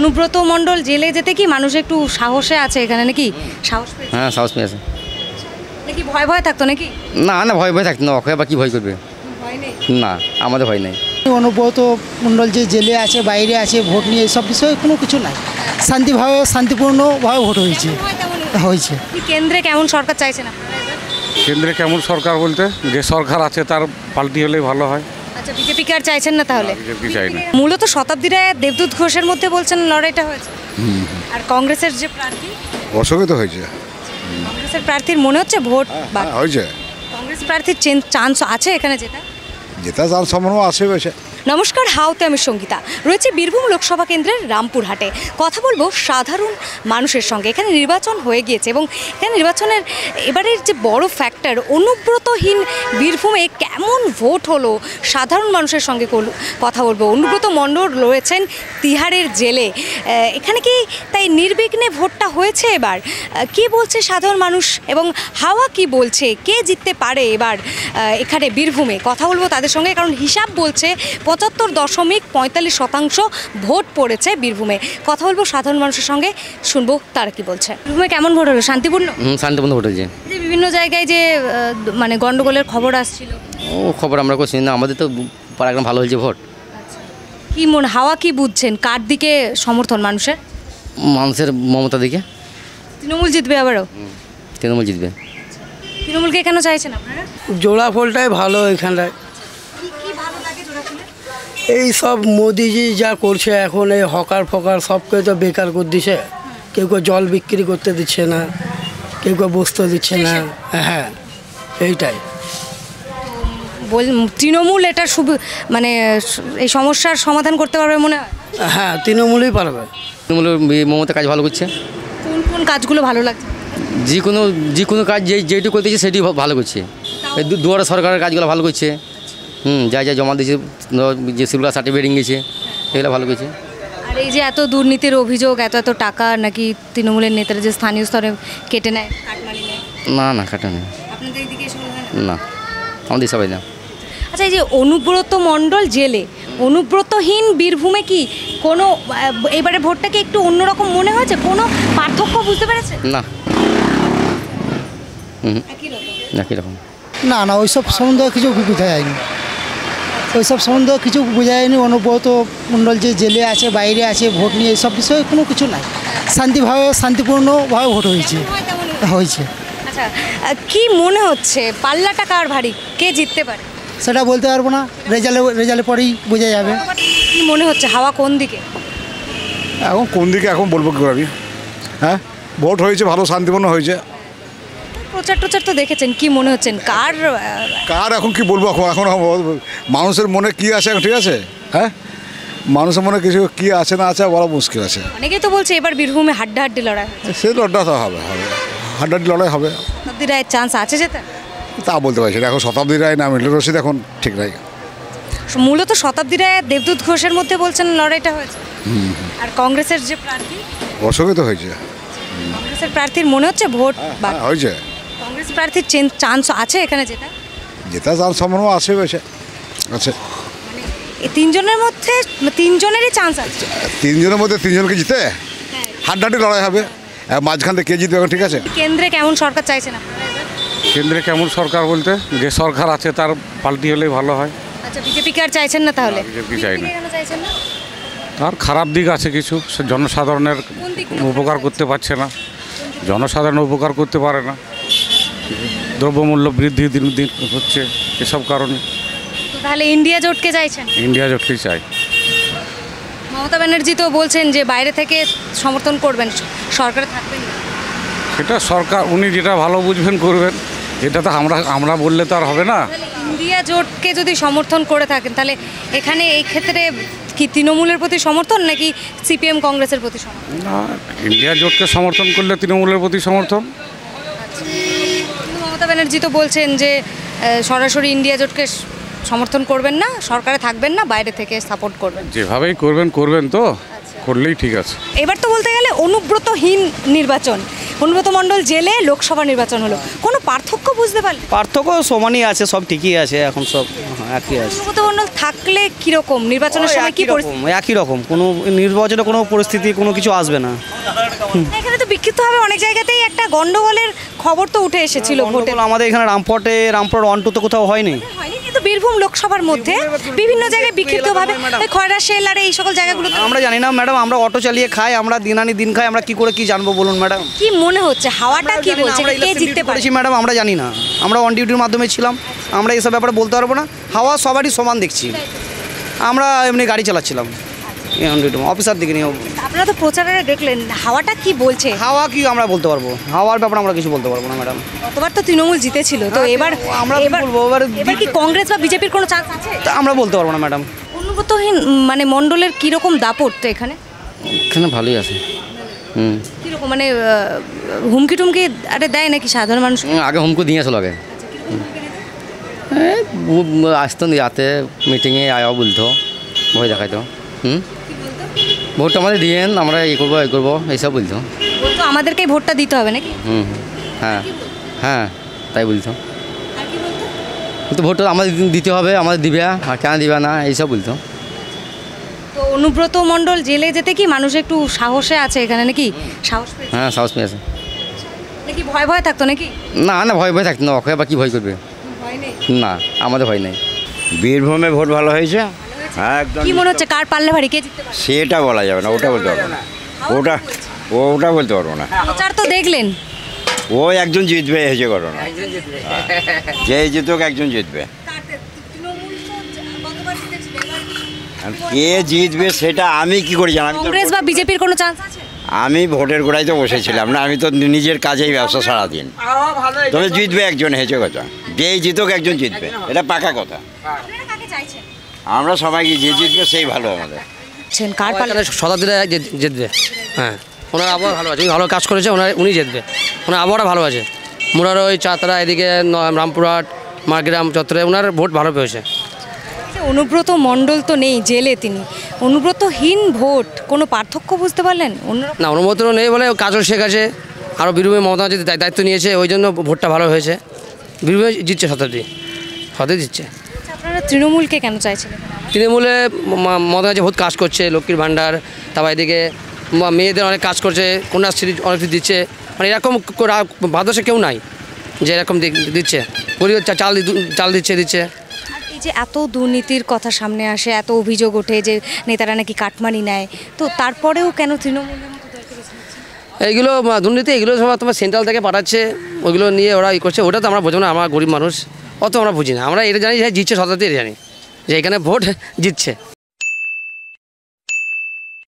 অনুব্রত মণ্ডল জেলে যেতে কি মানুষ একটু সাহসে আছে এখানে নাকি? সাহস পেয়েছে? হ্যাঁ, সাহস পেয়ে আছে। নাকি ভয় ভয় থাকতো নাকি? না না, ভয় ভয় থাকতো না, ওকে বা কী ভয় করবে? ভয় নেই। না, আমাদের ভয় নেই। অনুব্রত মণ্ডল যে জেলে আছে, বাইরে আছে, ভোট নিয়ে এসব বিষয়ে কোনো কিছু নাই, শান্তিপূর্ণভাবে ভোট হয়েছে। কি কেন্দ্রে কেমন সরকার চাইছেন আপনারা এবার? কেন্দ্রে কেমন সরকার বলতে যে সরকার আছে তার পাল্টি হলেই ভালো হয়। আচ্ছা, বিজেপিকে আর চাইছেন না তাহলে? বিজেপি চাই না। মূলত শতাব্দী রায় দেবদূত ঘোষের মধ্যে বলছেন লড়াইটা হয়েছে, আর কংগ্রেসের যে প্রার্থী, অসুবিধা তো হয়েছে। কংগ্রেসের প্রার্থীর মনে হচ্ছে ভোট হয়েছে, কংগ্রেস প্রার্থীর চান্স আছে এখানে যেটা যার সম্ভাবনা আছে বেশি। নমস্কার, হাওতে আমি সঙ্গীতা, রয়েছে বীরভূম লোকসভা কেন্দ্রের রামপুরহাটে। কথা বলবো সাধারণ মানুষের সঙ্গে। এখানে নির্বাচন হয়ে গিয়েছে এবং এখানে নির্বাচনের এবারের যে বড় ফ্যাক্টর, অনুব্রতহীন বীরভূমে কেমন ভোট হলো, সাধারণ মানুষের সঙ্গে কথা বলবো। অনুব্রত মণ্ডল রয়েছেন তিহারের জেলে। এখানে কি তাই নির্বিঘ্নে ভোটটা হয়েছে এবার? কি বলছে সাধারণ মানুষ এবং হাওয়া কি বলছে, কে জিততে পারে এবার এখানে বীরভূমে? কথা বলবো তাদের সঙ্গে, কারণ হিসাব বলছে 75.45% ভোট পড়েছে বীরভূমে। কথা বলবো সাধারণ মানুষের সঙ্গে, শুনবো তারা কি বলছে। বীরভূমে কেমন ভোট হলো? শান্তিপূর্ণ? শান্তিপূর্ণ ভোট হয়েছে। যে বিভিন্ন জায়গায় যে মানে গন্ডগোলের খবর আসছিল, ও খবর আমরা করছি না, আমাদের তো পাড়াগ্রাম ভালো হয়েছে ভোট। কি হাওয়া কি বুঝছেন, কার দিকে সমর্থন মানুষের? মানুষের মমতা দিকে। তৃণমূল জিতবে আবারও? তৃণমূল জিতবে। তৃণমূলকে কেন চাইছেন আপনারা? জোড়া ফলটাই ভালো এখানটায়। এই সব মোদিজি যা করছে এখন, এই হকার ফকার সবকে তো বেকার করে দিছে। কেউ জল বিক্রি করতে দিচ্ছে না, কেউ বসতে দিচ্ছে না। হ্যাঁ, এইটাই তৃণমূল এটা মানে এই সমস্যার সমাধান করতে পারবে মনে হয়? হ্যাঁ, তৃণমূলই পারবে। তৃণমূলের মমতা কাজ ভালো করছে। কোন কোন কাজগুলো ভালো লাগছে? যে কোনো কাজ যেইটুকু করতেছে সেটি ভালো করছে। এই দুয়ারে সরকারের কাজগুলো ভালো করছে। যা জমা দিয়েছে, যে সেগুলো সার্টিফিকেট গেছে, এগুলো ভালো করছে। আর এই যে এত দুর্নীতির অভিযোগ, এত টাকা নাকি তৃণমূলের নেতারা যে স্থানীয় স্তরে কেটে নেয়, কাটমানি নেয়? না না, কাটা নেই। আপনাদের এদিকে এসব না, আমাদের সবাই না। আচ্ছা, এই যে অনুব্রত মণ্ডল জেলে, অনুব্রতহীন বীরভূমে কি কোনো এবারে ভোটটাকে একটু অন্যরকম মনে হয়েছে? কোনো পার্থক্য বুঝতে পেরেছে? না, একই রকম। না না, ওইসব সম্বন্ধে কিছু বোঝা যায়নি, অনুব্রত মণ্ডল যে জেলে আছে, বাইরে আছে, ভোট নিয়ে এসব বিষয়ে কোনো কিছু নাই, শান্তিপূর্ণভাবে ভোট হয়েছে। আচ্ছা, কি মনে হচ্ছে পাল্লাটা কার ভারী, কে জিততে পারে? সেটা বলতে পারবো না, রেজাল্টের পরেই বোঝা যাবে। কি মনে হচ্ছে হাওয়া কোন দিকে? এখন কোন দিকে এখন বলবো কি আমি? হ্যাঁ, ভোট হয়েছে ভালো, শান্তিপূর্ণ হয়েছে। প্রচার টোচার তো দেখেছেন, কি মনে হচ্ছেন কার এখন কি বলবো? এখন মানুষের মনে কি আছে, ঠিক আছে? হ্যাঁ, মানুষের মনে কিছু কি আছে না আছে বলা মুশকিল আছে। অনেকেই তো বলছে এবার বীরভূমে হাড্ডাহাড্ডি লড়াই, সেই লড়াই তো হবে, হাড্ডাহাড্ডি লড়াই হবে। শতাব্দী রায়ের চান্স আছে যেটা? তা বলতে পারছি না, এখন শতাব্দী রায় না মিটল রশিদ এখন ঠিক নাই। মূলত শতাব্দী রায় দেবদূত ঘোষের মধ্যে বলছেন লড়াইটা হয়েছে, আর কংগ্রেসের যে প্রার্থী, অসুবিধা হয়েছে। কংগ্রেসের প্রার্থীর মনে হচ্ছে ভোট হয়েছে, কংগ্রেস প্রার্থীর চান্স আছে এখানে যেটা যার সম্ভাবনা আছে বেশি আছে। এই তিনজনেরই চান্স আছে। তিনজনের মধ্যে তিনজনকে জিতে হাড্ডাহাড্ডি লড়াই হবে, মাঝখান থেকে কে জিতবে এখন, ঠিক আছে? কেন্দ্রে কেমন সরকার চাইছেন আপনারা এবার? কেন্দ্রে কেমন সরকার বলতে যে সরকার আছে তার পাল্টি হলেই ভালো হয়। আচ্ছা, বিজেপিকে আর চাইছেন না তাহলে? বিজেপি চাই না। কেন চাইছেন না? তার খারাপ দিক আছে কিছু, জনসাধারণের উপকার করতে পারছে না, জনসাধারণ উপকার করতে পারে না, দ্রব্যমূল্য বৃদ্ধি দিন দিন হচ্ছে, এসব কারণে। তাহলে ইন্ডিয়া জোটকে চাইছেন? ইন্ডিয়া জোটকেই চাই। মমতা ব্যানার্জি তো বলছেন যে বাইরে থেকে সমর্থন করবেন, সরকারে থাকবেন না। সেটা সরকার, উনি যেটা ভালো বুঝবেন করবেন, এটা তো আমরা বললে তো আর হবে না। ইন্ডিয়া জোটকে যদি সমর্থন করে থাকেন তাহলে এখানে এই ক্ষেত্রে কি তৃণমূলের প্রতি সমর্থন নাকি সিপিএম কংগ্রেসের প্রতি সমর্থন? না, ইন্ডিয়া জোটকে সমর্থন করলে তৃণমূলের প্রতি সমর্থন। মমতা ব্যানার্জি তো বলছেন যে সরাসরি ইন্ডিয়া জোটকে সমর্থন করবেন না, সরকারে থাকবেন না, বাইরে থেকে সাপোর্ট করবেন। যেভাবেই করবেন তো করলেই ঠিক আছে। এবার তো বলতে গেলে অনুব্রতহীন নির্বাচন, অনুব্রত মণ্ডল জেলে, লোকসভা নির্বাচন হলো, কোনো পার্থক্য বুঝতে পারলেন? পার্থক্য সমানই আছে, সব ঠিকই আছে, এখন সব একই আছে। অনুব্রত মণ্ডল থাকলে কিরকম নির্বাচনের সময় কি পরিস্থিতি? একই রকম, কোনো নির্বাচনে কোনো পরিস্থিতি কোনো কিছু আসবে না। এখানে তো বিক্ষিপ্তভাবে অনেক জায়গাতেই একটা গন্ডগোলের খবর তো উঠে এসেছিল ভোটে। গন্ডগোল আমাদের এখানে রামপুর 1 2 তো কোথাও হয়নি। হয়নি, কিন্তু বীরভূম লোকসভার মধ্যে বিভিন্ন জায়গায় বিক্ষিপ্তভাবে খয়রা শেল আর এই সকল জায়গাগুলো আমরা জানি না ম্যাডাম, আমরা অটো চালিয়ে খাই, আমরা দিন আনি দিন খাই, আমরা কি করে কি জানবো বলুন ম্যাডাম? কি মনে হচ্ছে হাওয়াটা কি বলছে, কে জিততে পারে? ম্যাডাম আমরা জানি না, আমরা অন ডিউটির মাধ্যমে ছিলাম, আমরা এসব ব্যাপারে বলতে পারবো না। হাওয়া সবারই সমান দেখছি, আমরা এমনি গাড়ি চালাচ্ছিলাম অন ডিউটি, অফিসার দিকে নিয়ে। আপনারা তো প্রচারে দেখলেন, হাওয়াটা কি বলছে? হাওয়া কি আমরা বলতে পারবো, হাওয়ার ব্যাপারে আমরা কিছু বলতে পারবো না ম্যাডাম। গতবার তো তৃণমূল জিতেছিল, তো এবার আমরা কি বলবো, এবার কি কংগ্রেস বা বিজেপির কোনো চান্স আছে? তা আমরা বলতে পারবো না ম্যাডাম। অনুব্রতহীন মানে মণ্ডলের কিরকম দাপট তো এখানে? এখানে ভালোই আছে। কিরকম মানে হুমকি টুমকি আরে দেয় নাকি সাধারণ মানুষ? আগে হুমকো দিয়ে আসলো আগে, আসতো রাতে মিটিংয়ে আয়াও বলতো, ভয় দেখাইতো। ভোটটা আমাদের দিয়েন, আমরা এই করবো এইসব বলতো। বলতো আমাদেরকেই ভোটটা দিতে হবে নাকি? হ্যাঁ হ্যাঁ, তাই বলতো। তো ভোটটা আমাদের দিতে হবে, আমাদের দিবে, আর কেন দিবে না এইসব বলতো। তো অনুব্রত মণ্ডল জেলে যেতে কি মানুষ একটু সাহসে আছে এখানে নাকি? সাহস পেয়েছে? হ্যাঁ, সাহস পেয়ে আছে। নাকি ভয় ভয় থাকতো নাকি? না না, ভয় থাকতো না, ওকে বা কি ভয় করবে? ভয় নেই। না, আমাদের ভয় নেই। বীরভূমে ভোট ভালো হয়েছে, একদম। কি মনে হচ্ছে কার পারলে ভারী, কে জিততে পারে? সেটা বলা যাবে না, ওটা বলতে পারবো না, ওটা বলতে পারবো না। প্রচার তো দেখলেন, ও একজন জিতবে হয়েছে ঘটনা, যে জিতুক একজন জিতবে। আর কে জিতবে সেটা আমি কি করে জানি? কংগ্রেস বা বিজেপির কোনো চান্স আছে? আমি ভোটের গোড়ায় তো বসেছিলাম না, আমি তো নিজের কাজেই ব্যবসা সারাদিন। তবে জিতবে একজন হয়েছে কথা, যেই জিতুক একজন জিতবে, এটা পাকা কথা। আপনারা কাকে চাইছেন? আমরা সবাইকে যে জিতবে সেই ভালো আমাদের। কার পারলে? শতাব্দীরা জিতবে। হ্যাঁ, ওনার আবহাওয়া ভালো আছে, উনি ভালো কাজ করেছে, উনি জিতবে, ওনার আবহাওয়াটা ভালো আছে। মুরার ওই চাতরা এদিকে রামপুরহাট মারগ্রাম চত্বরে ওনার ভোট ভালো পেয়েছে। অনুব্রত মণ্ডল তো নেই জেলে, তিনি অনুব্রতহীন ভোট, কোনো পার্থক্য বুঝতে পারলেন? না, অনুমোদন নেই বলে কাজল শেখ আছে, আরও বীরভূমে মমতা যদি দায়িত্ব নিয়েছে, ওই জন্য ভোটটা ভালো হয়েছে। বীরভূমে জিতছে, শতাব্দী জিতছে। আপনারা তৃণমূলকে কেন চাইছিলেন? তৃণমূলে মমতা কাছে বহুত কাজ করছে, লক্ষ্মীর ভাণ্ডার, তারপর এদিকে মেয়েদের অনেক কাজ করছে, কন্যাশ্রী অনেক কিছু দিচ্ছে, মানে এরকম ভারতবর্ষে কেউ নাই যে এরকম দিচ্ছে, গরিব চাল দিচ্ছে। এই যে এত দুর্নীতির কথা সামনে আসে, এত অভিযোগ ওঠে যে নেতারা নাকি কাটমানি নেয়, তো তারপরেও কেন তৃণমূলের মতো দলকে বেছে নিচ্ছে? এইগুলো দুর্নীতি, এগুলো সব তোমার সেন্ট্রাল থেকে পাঠাচ্ছে, ওইগুলো নিয়ে ওরা করছে, ওটা তো আমরা বুঝবো না, আমরা গরিব মানুষ, অত আমরা বুঝি না। আমরা এটা জানি যে জিতছে, শতাব্দী এটা জানি যে এখানে ভোট জিতছে।